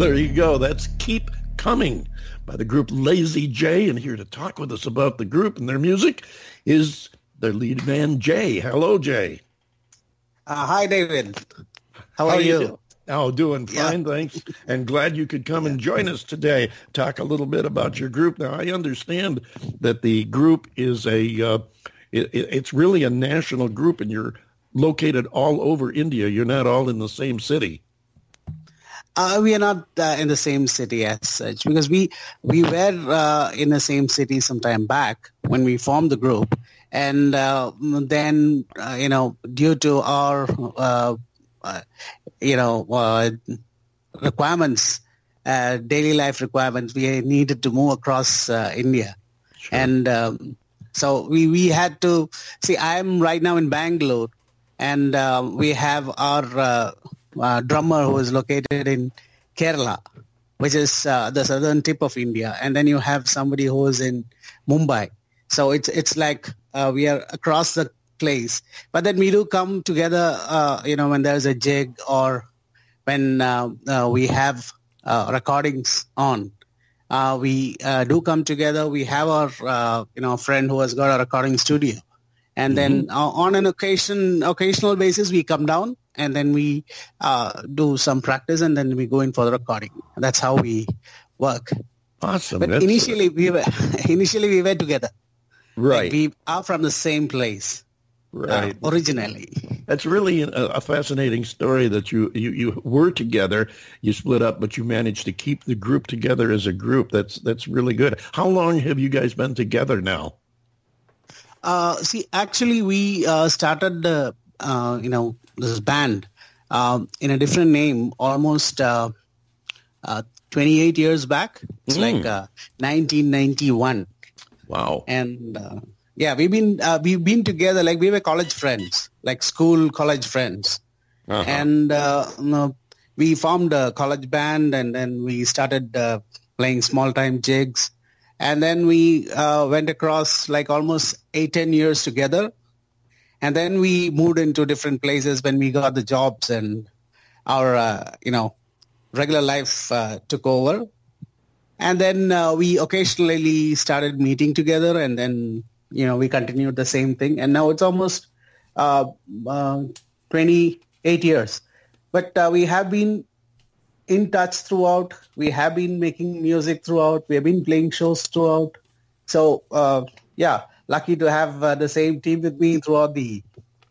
there you go. That's Keep Coming by the group Lazie J. And here to talk with us about the group and their music is their lead man, Jay. Hello, Jay. Hi, David. How are you? Oh, doing fine, thanks. And glad you could come and join us today. Talk a little bit about your group. Now, I understand that the group is it's really a national group, and you're located all over India. You're not all in the same city. We are not in the same city as such, because we were in the same city some time back when we formed the group. And then, due to our requirements, daily life requirements, we needed to move across India. Sure. And so we had to see. I'm right now in Bangalore, and we have our drummer who is located in Kerala, which is the southern tip of India, and then you have somebody who is in Mumbai. So it's like we are across the place, but then we do come together, when there's a jig or when we have recordings on. We do come together. We have our friend who has got a recording studio, and then on an occasional basis we come down, and then we do some practice, and then we go in for the recording. That's how we work. Awesome. But initially we were together. Right. Like we are from the same place. Right. Originally. That's really a fascinating story that you were together, you split up, but you managed to keep the group together as a group. That's really good. How long have you guys been together now? Actually, we started this band in a different name almost 28 years back. It's like 1991. Wow. And we've been together, like we were college friends, like school college friends. Uh-huh. And we formed a college band, and then we started playing small-time jigs. And then we went across like almost 8-10 years together. And then we moved into different places when we got the jobs, and our, regular life took over. And then we occasionally started meeting together, and then, we continued the same thing. And now it's almost 28 years. But we have been in touch throughout. We have been making music throughout. We have been playing shows throughout. So, lucky to have the same team with me throughout the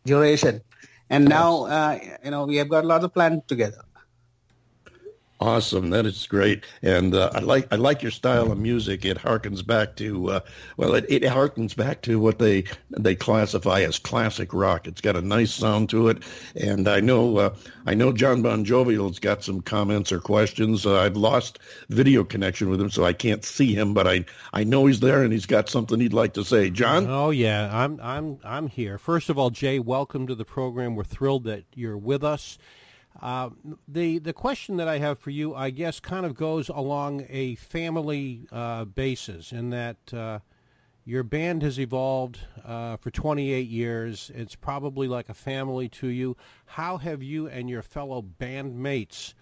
duration. And now, we have got a lot of plans together. Awesome. That is great. And I like your style of music. It harkens back to, it harkens back to what they classify as classic rock. It's got a nice sound to it. And I know John Bon Jovial's got some comments or questions. I've lost video connection with him, so I can't see him, but I know he's there, and he's got something he'd like to say. John? Oh, yeah. I'm here. First of all, Jay, welcome to the program. We're thrilled that you're with us. The question that I have for you, I guess, kind of goes along a family basis, in that your band has evolved for 28 years. It's probably like a family to you. How have you and your fellow bandmates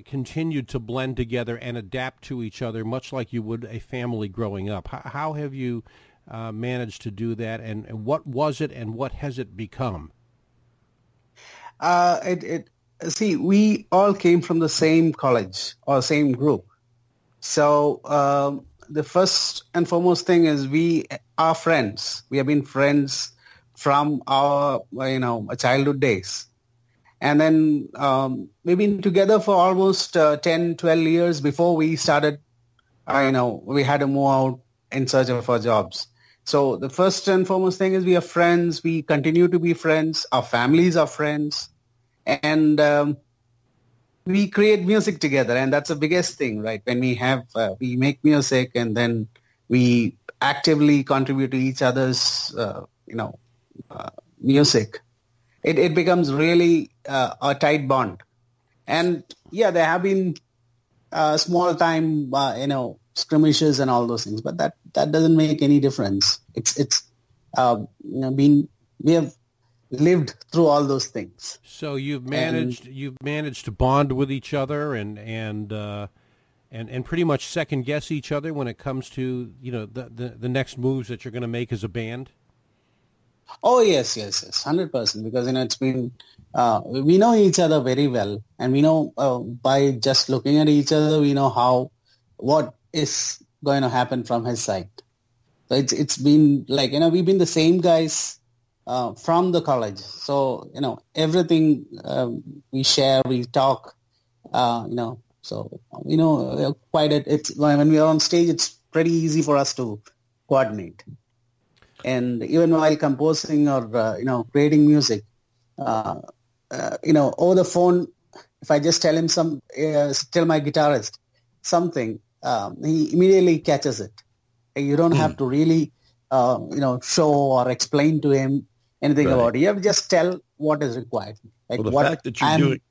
continued to blend together and adapt to each other, much like you would a family growing up? How have you managed to do that, and what was it, and what has it become? We all came from the same college or same group. So the first and foremost thing is we are friends. We have been friends from our, childhood days. And then we've been together for almost 10, 12 years before we started, we had to move out in search of our jobs. So the first and foremost thing is we are friends. We continue to be friends. Our families are friends. And we create music together. And that's the biggest thing, right? When we make music, and then we actively contribute to each other's, music. It becomes really a tight bond. And there have been small time, skirmishes and all those things, but that doesn't make any difference. We have lived through all those things. So you've managed to bond with each other and pretty much second guess each other when it comes to the next moves that you're going to make as a band. Oh yes, 100%. Because it's been we know each other very well, and we know by just looking at each other, we know what is going to happen from his side. So it's been like we've been the same guys from the college. So everything we share, we talk. So quite it's when we are on stage, it's pretty easy for us to coordinate. And even while composing or creating music, over the phone, if I just tell him tell my guitarist something, he immediately catches it. You don't have to really, show or explain to him anything about it. You have to just tell what is required. Like fact that you're doing,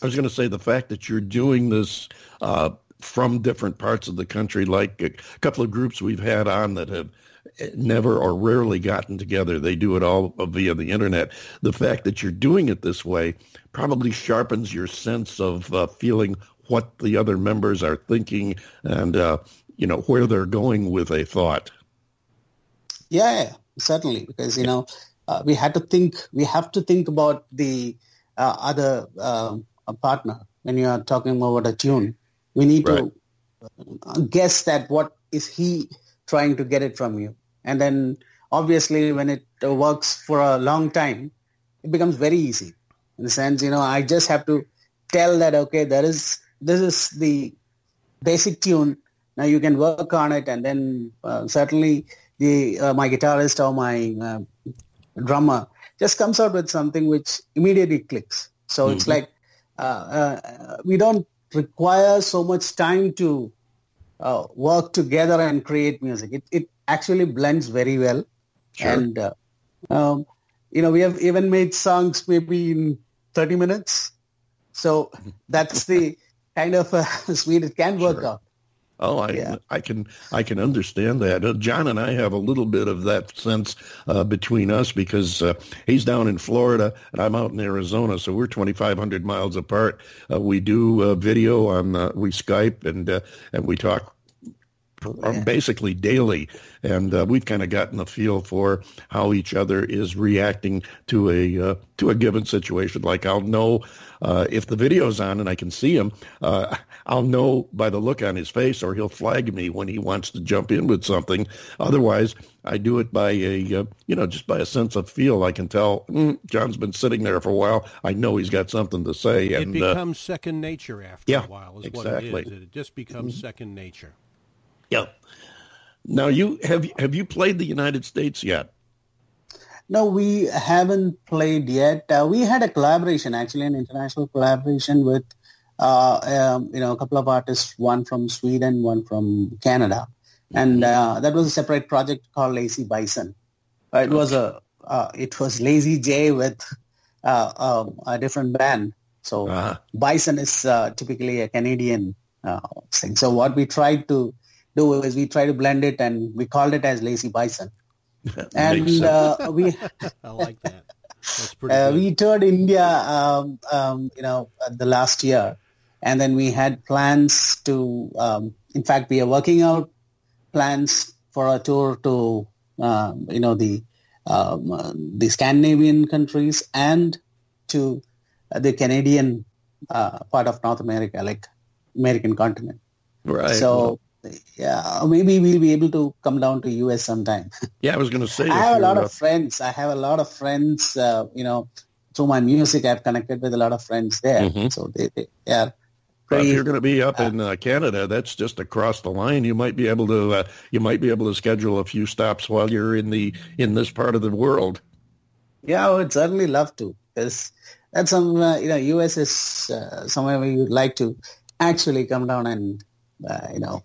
I was going to say the fact that you're doing this from different parts of the country, like a couple of groups we've had on that have never or rarely gotten together. They do it all via the internet. The fact that you're doing it this way probably sharpens your sense of feeling what the other members are thinking and, where they're going with a thought. Yeah, certainly. Because, we have to think about the other partner when you are talking about a tune. We need to guess that what is he trying to get it from you. And then obviously when it works for a long time, it becomes very easy. In the sense, I just have to tell that, okay, this is the basic tune. Now you can work on it. And then certainly my guitarist or my drummer just comes out with something which immediately clicks. So it's like we don't require so much time to work together and create music. It actually blends very well. Sure. And, we have even made songs maybe in 30 minutes. So that's the kind of speed it can work out. Oh, I can understand that. John and I have a little bit of that sense between us because he's down in Florida and I'm out in Arizona, so we're 2,500 miles apart. We do video on we Skype and we talk basically daily, and we've kind of gotten a feel for how each other is reacting to a given situation. Like I'll know if the video's on and I can see him, I'll know by the look on his face, or he'll flag me when he wants to jump in with something. Otherwise, I do it by just by a sense of feel. I can tell John's been sitting there for a while. I know he's got something to say. It becomes second nature after a while. Is exactly what it is. It just becomes second nature. Yeah. Now, have you played the United States yet? No, we haven't played yet. We had a collaboration, actually, an international collaboration with a couple of artists, one from Sweden, one from Canada, and that was a separate project called Lazie Bison. It was Lazie J with a different band. So Bison is typically a Canadian thing. So what we tried to do is we try to blend it, and we called it as Lazie Bison. And we I like that. That's pretty good. We toured India, the last year, and then we had plans to. In fact, we are working out plans for a tour to the Scandinavian countries and to the Canadian part of North America, like American continent. Right. So. Yeah, maybe we'll be able to come down to US sometime. Yeah, I was going to say. I have a lot of friends. Through my music, I've connected with a lot of friends there. Mm-hmm. So they are. If you're going to be up in Canada, that's just across the line. You might be able to schedule a few stops while you're in this part of the world. Yeah, I would certainly love to, because that's some US is somewhere where you'd like to actually come down and.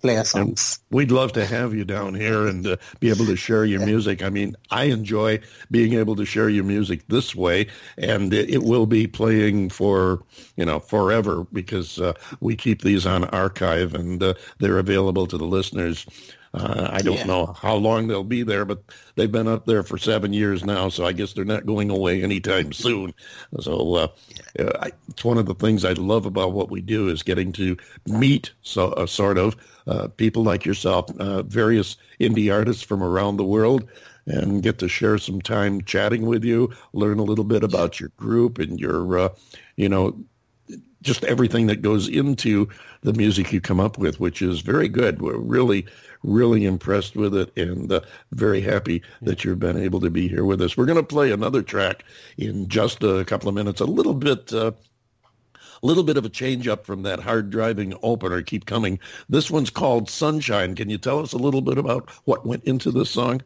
Play our songs. And we'd love to have you down here and be able to share your music. I mean, I enjoy being able to share your music this way, and it will be playing for, forever, because we keep these on archive and they're available to the listeners I don't know how long they'll be there, but they've been up there for 7 years now, so I guess they're not going away anytime soon. So it's one of the things I love about what we do is getting to meet sort of people like yourself, various indie artists from around the world, and get to share some time chatting with you, learn a little bit about your group and your, just everything that goes into the music you come up with, which is very good. We're really, really impressed with it, and very happy that you've been able to be here with us. We're going to play another track in just a couple of minutes, a little bit of a change up from that hard driving opener, Keep Coming. This one's called Sunshine. Can you tell us a little bit about what went into this song?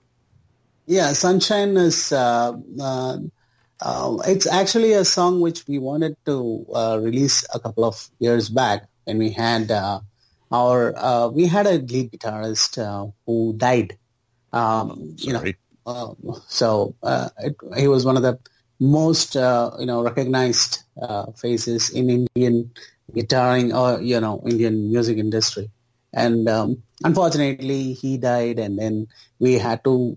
Yeah, Sunshine is, it's actually a song which we wanted to release a couple of years back when we had we had a lead guitarist who died. He was one of the most, recognized faces in Indian guitaring or, Indian music industry. And unfortunately, he died, and then we had to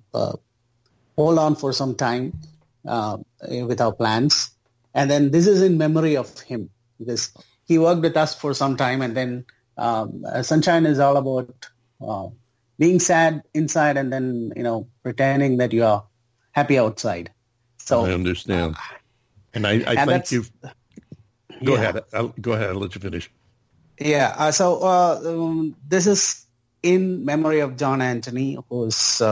hold on for some time with our plans. And then this is in memory of him, because he worked with us for some time, and then Sunshine is all about being sad inside and then, pretending that you are happy outside. So I understand. And I thank you. Go ahead. I'll let you finish. Yeah. So this is in memory of John Anthony, who's, he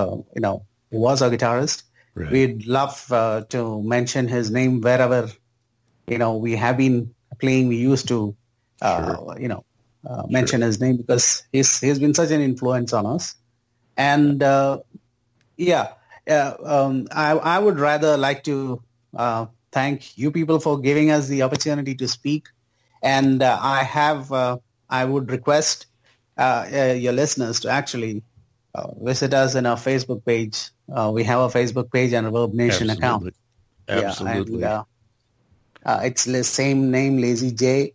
was a guitarist. Right. We'd love to mention his name wherever, we have been playing. We used to, mention his name because he's been such an influence on us. And, I would rather like to thank you people for giving us the opportunity to speak. And I would request your listeners to actually visit us in our Facebook page. We have a Facebook page and a Verb Nation account. Absolutely. Yeah, and, it's the same name, Lazie J.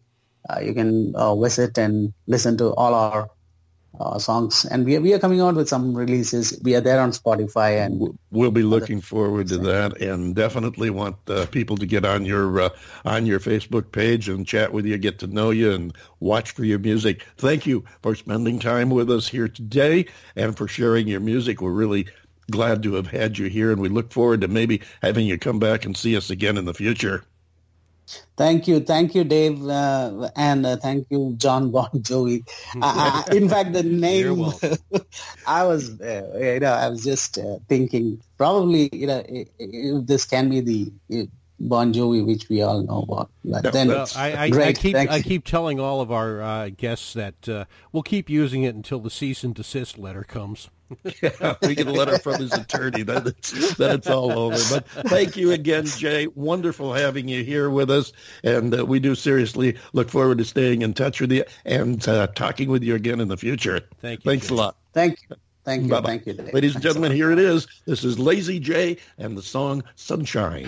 You can visit and listen to all our songs. And we are coming out with some releases. We are there on Spotify. And we'll be looking forward to that, and definitely want people to get on your Facebook page and chat with you, get to know you, and watch for your music. Thank you for spending time with us here today and for sharing your music. We're really glad to have had you here, and we look forward to maybe having you come back and see us again in the future. Thank you, Dave, and thank you, John Bon Jovi. In fact, the name I was just thinking probably this can be the Bon Jovi, which we all know about. But then, I keep telling all of our guests that we'll keep using it until the cease and desist letter comes. Yeah, we get a letter from his attorney that it's all over. But thank you again, Jay. Wonderful having you here with us, and we do seriously look forward to staying in touch with you and talking with you again in the future. Thank you. Thanks Jay. a lot. Thank you. Bye-bye. Thank you, Dave. Ladies and gentlemen, here it is. This is Lazie J and the song Sunshine.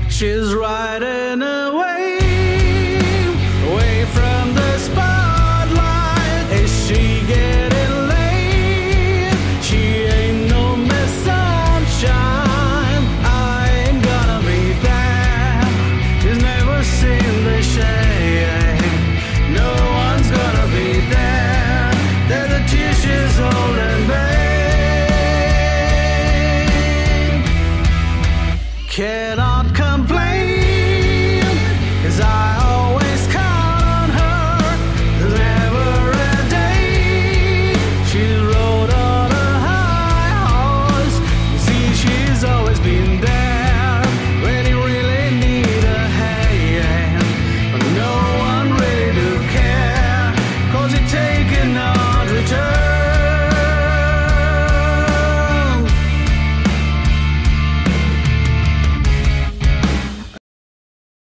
She's riding